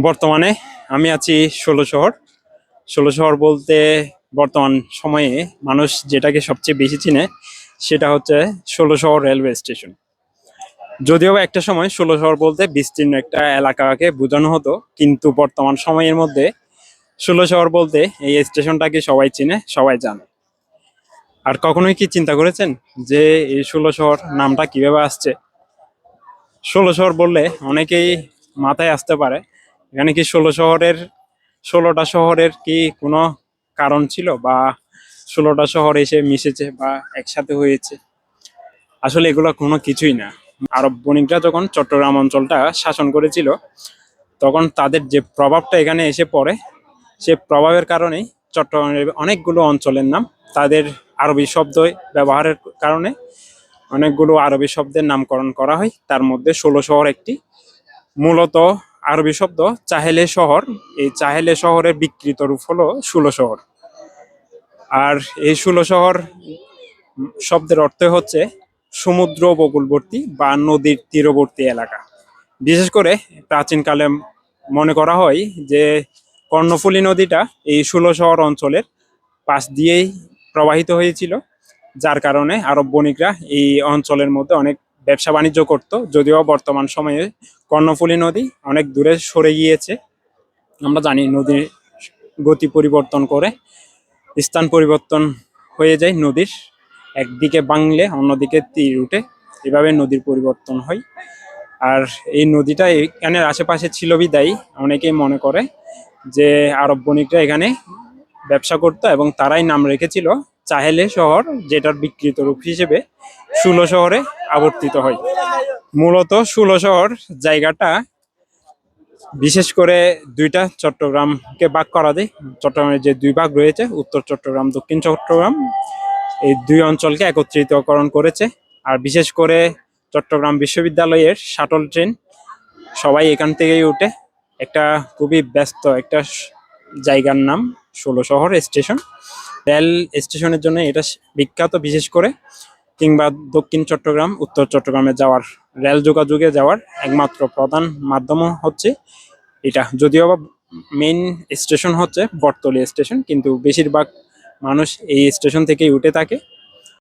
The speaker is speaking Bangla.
বর্তমানে আমি আছি ষোলশহর। ষোলশহর বলতে বর্তমান সময়ে মানুষ যেটাকে সবচেয়ে বেশি চিনে সেটা হচ্ছে ষোলশহর রেলওয়ে স্টেশন। যদিও বা একটা সময় ষোলশহর বলতে বিস্তীর্ণ একটা এলাকাকে বোঝানো হতো, কিন্তু বর্তমান সময়ের মধ্যে ষোলশহর বলতে এই স্টেশনটাকে সবাই চিনে, সবাই জানে। আর কখনোই কি চিন্তা করেছেন যে এই ষোলশহর নামটা কিভাবে আসছে? ষোলশহর বললে অনেকেই মাথায় আসতে পারে এখানে কি ষোলোটা শহরের কি কোনো কারণ ছিল, বা 16টা শহর এসে মিশেছে বা একসাথে হয়েছে? আসলে এগুলো কোনো কিছুই না। আরব বণিকরা যখন চট্টগ্রাম অঞ্চলটা শাসন করেছিল, তখন তাদের যে প্রভাবটা এখানে এসে পড়ে, সে প্রভাবের কারণেই চট্টগ্রামের অনেকগুলো অঞ্চলের নাম তাদের আরবি শব্দ ব্যবহারের কারণে অনেকগুলো আরবি শব্দের নামকরণ করা হয়। তার মধ্যে ষোলশহর একটি। মূলত আরবি শব্দ চাহেলে শহর। এই চাহেলে শহরের বিকৃত রূপ হলো ষোলশহর। আর এই ষোলশহর শব্দের অর্থ হচ্ছে সমুদ্র উপকূলবর্তী বা নদীর তীরবর্তী এলাকা। বিশেষ করে প্রাচীনকালে মনে করা হয় যে কর্ণফুলী নদীটা এই ষোলশহর অঞ্চলের পাশ দিয়েই প্রবাহিত হয়েছিল, যার কারণে আরব বণিকরা এই অঞ্চলের মধ্যে অনেক ব্যবসা বাণিজ্য করত। যদিও বর্তমান সময়ে কর্ণফুলী নদী অনেক দূরে সরে গিয়েছে। আমরা জানি নদীর গতি পরিবর্তন করে স্থান পরিবর্তন হয়ে যায় নদীর, একদিকে বাংলে অন্যদিকে তীর উঠে, এভাবে নদীর পরিবর্তন হয়। আর এই নদীটা এখানের আশেপাশে ছিল বিদায়ী অনেকেই মনে করে যে আরব বণিকরা এখানে ব্যবসা করতো এবং তারাই নাম রেখেছিল চাহেলে শহর, যেটার বিকৃত রূপ হিসেবে ষোলশহরে আবর্তিত হয়। মূলত ষোলশহর জায়গাটা বিশেষ করে দুইটা চট্টগ্রামকে ভাগ করা যায়। চট্টগ্রামের যে দুই ভাগ রয়েছে, উত্তর চট্টগ্রাম, দক্ষিণ চট্টগ্রাম, এই দুই অঞ্চলকে একত্রিতকরণ করেছে। আর বিশেষ করে চট্টগ্রাম বিশ্ববিদ্যালয়ের শাটল ট্রেন সবাই এখান থেকেই উঠে। একটা খুবই ব্যস্ত একটা জায়গার নাম ষোলশহর স্টেশন। রেল স্টেশনের জন্য এটা বিখ্যাত। বিশেষ করে কিংবা দক্ষিণ চট্টগ্রাম, উত্তর চট্টগ্রামে যাওয়ার রেল যোগাযোগে যাওয়ার একমাত্র প্রধান মাধ্যম হচ্ছে এটা। যদিও বা মেইন স্টেশন হচ্ছে বটতলী স্টেশন, কিন্তু বেশিরভাগ মানুষ এই স্টেশন থেকেই উঠে থাকে।